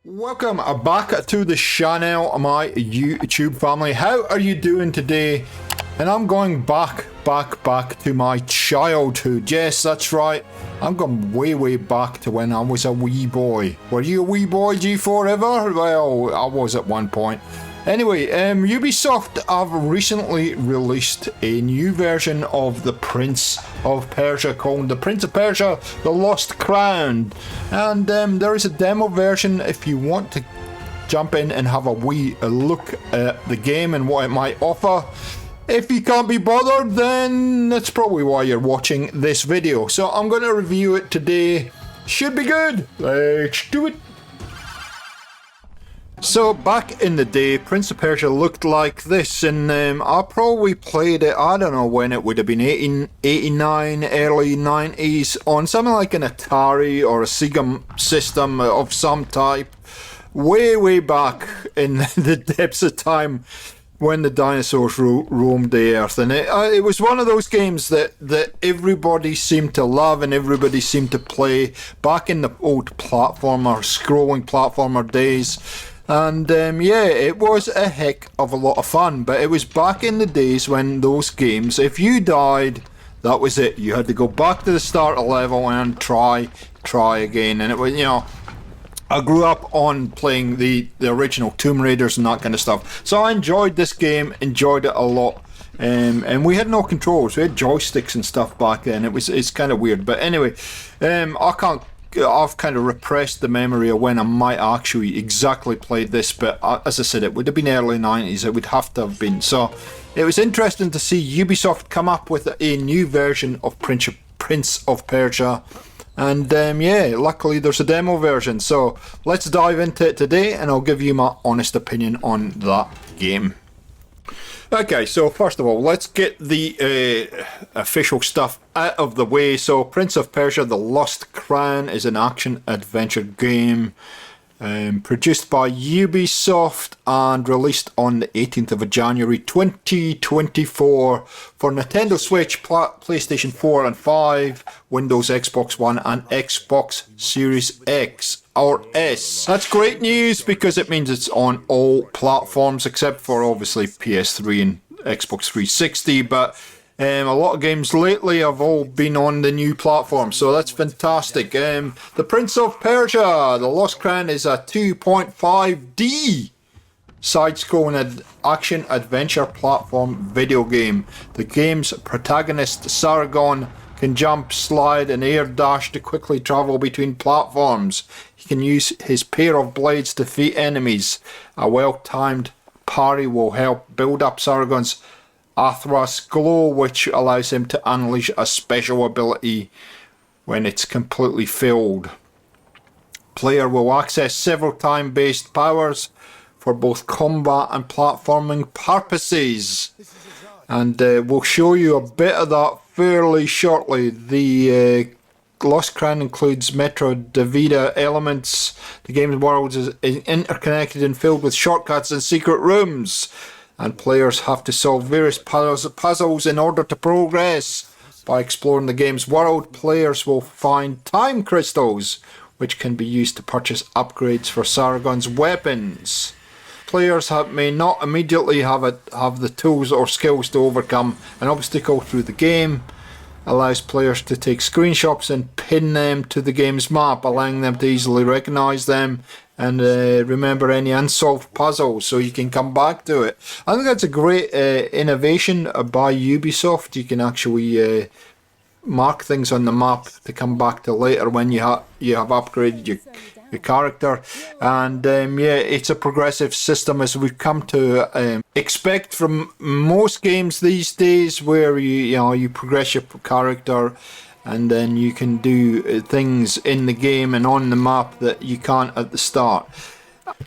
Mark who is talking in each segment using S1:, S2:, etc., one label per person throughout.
S1: Welcome back to the channel, my YouTube family. How are you doing today? And I'm going back to my childhood. Yes, that's right. I'm going way back to when I was a wee boy. Were you a wee boy, G4 ever? Well, I was at one point. Anyway, Ubisoft have recently released a new version of the Prince of Persia called the Prince of Persia: The Lost Crown. And there is a demo version if you want to jump in and have a wee look at the game and what it might offer. If you can't be bothered, then that's probably why you're watching this video. So I'm going to review it today. Should be good. Let's do it. So back in the day, Prince of Persia looked like this, and I probably played it, I don't know when it would have been, 1889, early 90s, on something like an Atari or a Sega system of some type, way back in the depths of time when the dinosaurs roamed the earth. And it was one of those games that everybody seemed to love and everybody seemed to play back in the old platformer, scrolling platformer days. And yeah, it was a heck of a lot of fun, but it was back in the days when those games, if you died, that was it. You had to go back to the start of level and try again. And it was, you know, I grew up on playing the original Tomb Raiders and that kind of stuff. So I enjoyed this game, enjoyed it a lot. And we had no controls. We had joysticks and stuff back then. It's kind of weird. But anyway, I've kind of repressed the memory of when I might actually exactly played this, but as I said, it would have been early 90s, it would have to have been. So it was interesting to see Ubisoft come up with a new version of Prince of Persia, and yeah, luckily there's a demo version. So let's dive into it today and I'll give you my honest opinion on that game. Okay, so first of all, let's get the official stuff out of the way. So Prince of Persia: The Lost Crown is an action-adventure game produced by Ubisoft and released on the 18th of January 2024 for Nintendo Switch, PlayStation 4 and 5, Windows, Xbox One and Xbox Series X or S. That's great news because it means it's on all platforms except for obviously PS3 and Xbox 360, but a lot of games lately have all been on the new platform, so that's fantastic. The Prince of Persia: The Lost Crown is a 2.5D side-scrolling action-adventure platform video game. The game's protagonist, Sargon, can jump, slide and air dash to quickly travel between platforms. He can use his pair of blades to defeat enemies. A well-timed parry will help build up Sargon's Athra's glow, which allows him to unleash a special ability when it's completely filled. Player will access several time-based powers for both combat and platforming purposes. And we'll show you a bit of that fairly shortly. The Lost Crown includes Metroidvania elements. The game's world is interconnected and filled with shortcuts and secret rooms, and players have to solve various puzzles in order to progress. By exploring the game's world, players will find time crystals, which can be used to purchase upgrades for Sargon's weapons. Players may not immediately have the tools or skills to overcome an obstacle through the game. Allows players to take screenshots and pin them to the game's map, allowing them to easily recognise them and remember any unsolved puzzles so you can come back to it. I think that's a great innovation by Ubisoft. You can actually mark things on the map to come back to later when you have upgraded your character. And yeah, it's a progressive system as we've come to expect from most games these days, where you progress your character and then you can do things in the game and on the map that you can't at the start.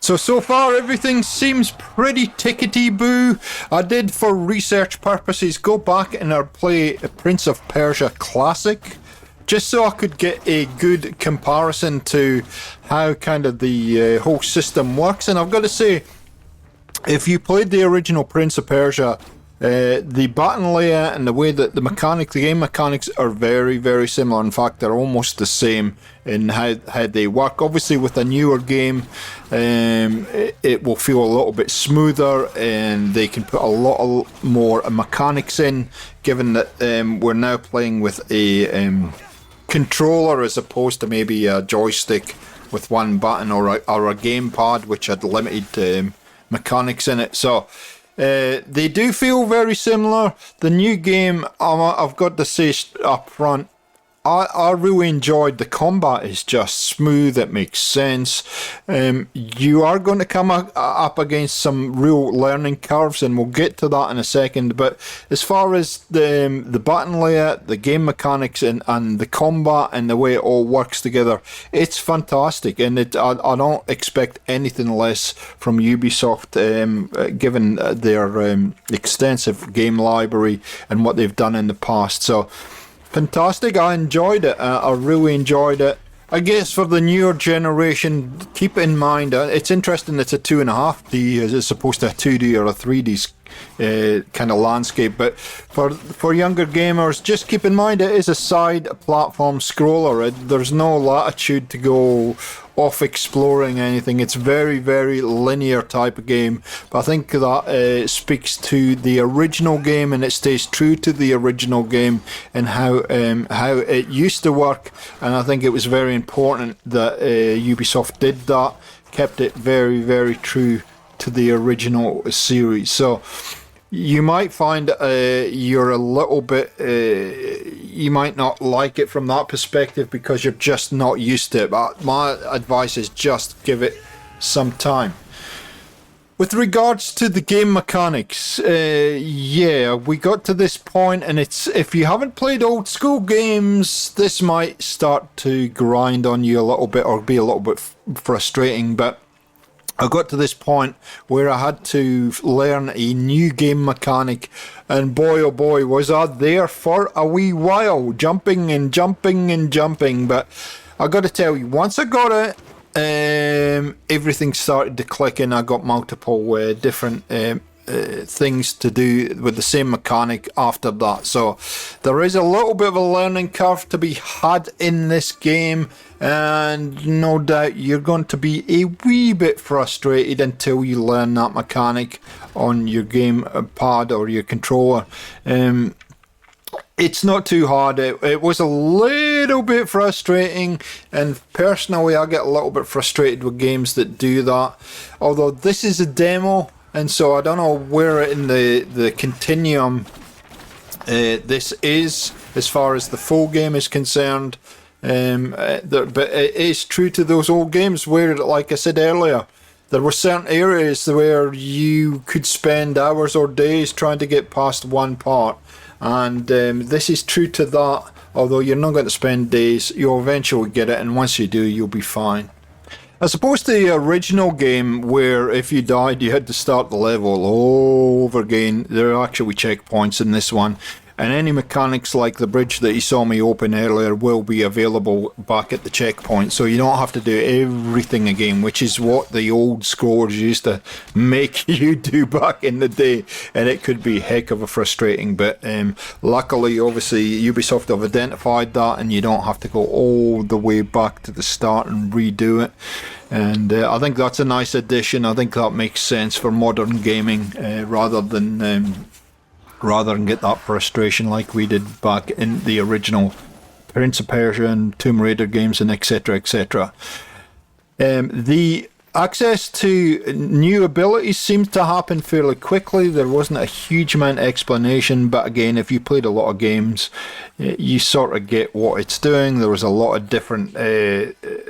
S1: So far everything seems pretty tickety-boo. I did, for research purposes, go back and play Prince of Persia Classic, just so I could get a good comparison to how kind of the whole system works. And I've got to say, if you played the original Prince of Persia, The button layout and the way that the game mechanics are very, very similar. In fact, they're almost the same in how they work. Obviously, with a newer game, it will feel a little bit smoother, and they can put a lot more mechanics in, given that we're now playing with a controller as opposed to maybe a joystick with one button, or a gamepad which had limited mechanics in it. So they do feel very similar. The new game, I've got to say up front, I really enjoyed. The combat is just smooth. It makes sense. You are going to come up against some real learning curves, and we'll get to that in a second. But as far as the button layout, the game mechanics, and the combat and the way it all works together, it's fantastic. And I don't expect anything less from Ubisoft, given their extensive game library and what they've done in the past. So fantastic. I enjoyed it. I really enjoyed it. I guess for the newer generation, keep in mind, it's interesting it's a 2.5D as opposed to a 2D or a 3D kind of landscape. But for younger gamers, just keep in mind it is a side platform scroller. There's no latitude to go off exploring anything. It's very, very linear type of game. But I think that speaks to the original game, and it stays true to the original game and how it used to work. And I think it was very important that Ubisoft did that, kept it very, very true to the original series. So you might find you're a little bit you might not like it from that perspective because you're just not used to it, but my advice is just give it some time. With regards to the game mechanics, yeah, we got to this point, and it's, if you haven't played old school games, this might start to grind on you a little bit or be a little bit frustrating. But I got to this point where I had to learn a new game mechanic, and boy oh boy was I there for a wee while, jumping and jumping and jumping. But I got to tell you, once I got it, everything started to click, and I got multiple different things to do with the same mechanic after that. So there is a little bit of a learning curve to be had in this game, and no doubt you're going to be a wee bit frustrated until you learn that mechanic on your game pad or your controller. It's not too hard. It was a little bit frustrating, and personally I get a little bit frustrated with games that do that. Although this is a demo, and so I don't know where in the continuum this is as far as the full game is concerned. But it is true to those old games where, like I said earlier, there were certain areas where you could spend hours or days trying to get past one part. And this is true to that, although you're not going to spend days. You'll eventually get it, and once you do, you'll be fine. As opposed to the original game, where if you died you had to start the level all over again, there are actually checkpoints in this one. And any mechanics like the bridge that you saw me open earlier will be available back at the checkpoint, so you don't have to do everything again, which is what the old scores used to make you do back in the day, and it could be heck of a frustrating. But luckily, obviously, Ubisoft have identified that, and you don't have to go all the way back to the start and redo it. And I think that's a nice addition. I think that makes sense for modern gaming, rather than get that frustration like we did back in the original Prince of Persia and Tomb Raider games, and etc, etc. The access to new abilities seems to happen fairly quickly. There wasn't a huge amount of explanation, but again, if you played a lot of games, you sort of get what it's doing. There was a lot of different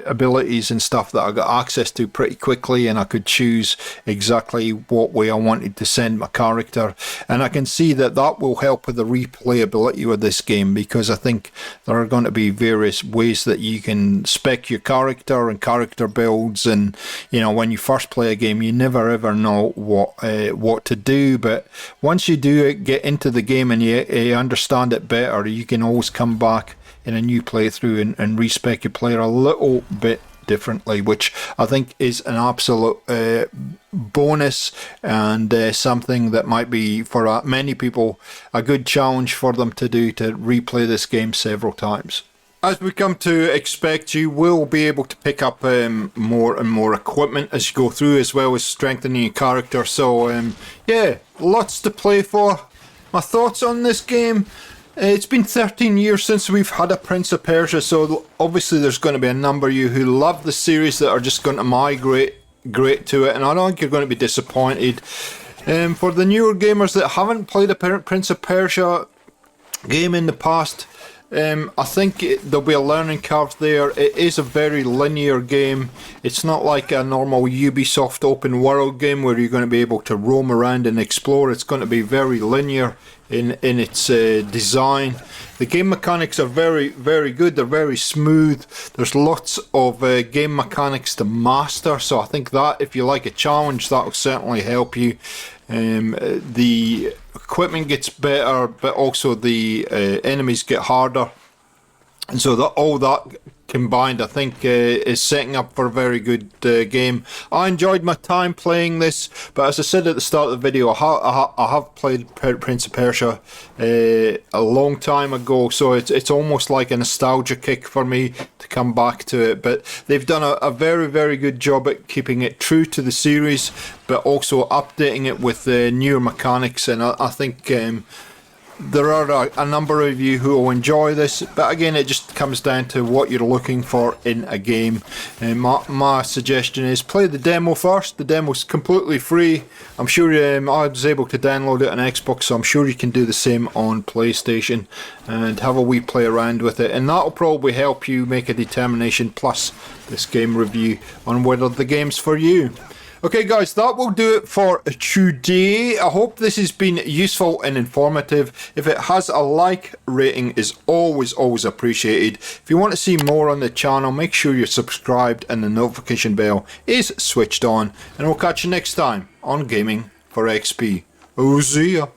S1: abilities and stuff that I got access to pretty quickly, and I could choose exactly what way I wanted to send my character. And I can see that that will help with the replayability with this game, because I think there are going to be various ways that you can spec your character and character builds. And you know, when you first play a game, you never ever know what to do, but once you do get into the game and you understand it better, you can always come back in a new playthrough and respec your player a little bit differently, which I think is an absolute bonus, and something that might be for many people a good challenge for them to do, to replay this game several times. As we come to expect, you will be able to pick up more and more equipment as you go through, as well as strengthening your character. So yeah, lots to play for. My thoughts on this game: it's been 13 years since we've had a Prince of Persia, so obviously there's going to be a number of you who love the series that are just going to migrate to it, and I don't think you're going to be disappointed. For the newer gamers that haven't played a Prince of Persia game in the past, I think there'll be a learning curve there. It is a very linear game. It's not like a normal Ubisoft open world game where you're going to be able to roam around and explore. It's going to be very linear in its design. The game mechanics are very, very good. They're very smooth. There's lots of game mechanics to master, so I think that if you like a challenge, that will certainly help you. The equipment gets better, but also the enemies get harder, and so that all that combined, I think, is setting up for a very good game. I enjoyed my time playing this, but as I said at the start of the video, I have played Prince of Persia a long time ago, so it's almost like a nostalgia kick for me to come back to it. But they've done a very, very good job at keeping it true to the series, but also updating it with newer mechanics, and I think there are a number of you who will enjoy this, but again, it just comes down to what you're looking for in a game. My suggestion is play the demo first. The demo's completely free. I'm sure I was able to download it on Xbox, so I'm sure you can do the same on PlayStation and have a wee play around with it, and that'll probably help you make a determination, plus this game review, on whether the game's for you. Okay guys, that will do it for today. I hope this has been useful and informative. If it has, a like rating is always appreciated. If you want to see more on the channel, make sure you're subscribed and the notification bell is switched on. And we'll catch you next time on Gaming for XP. Oh, see ya.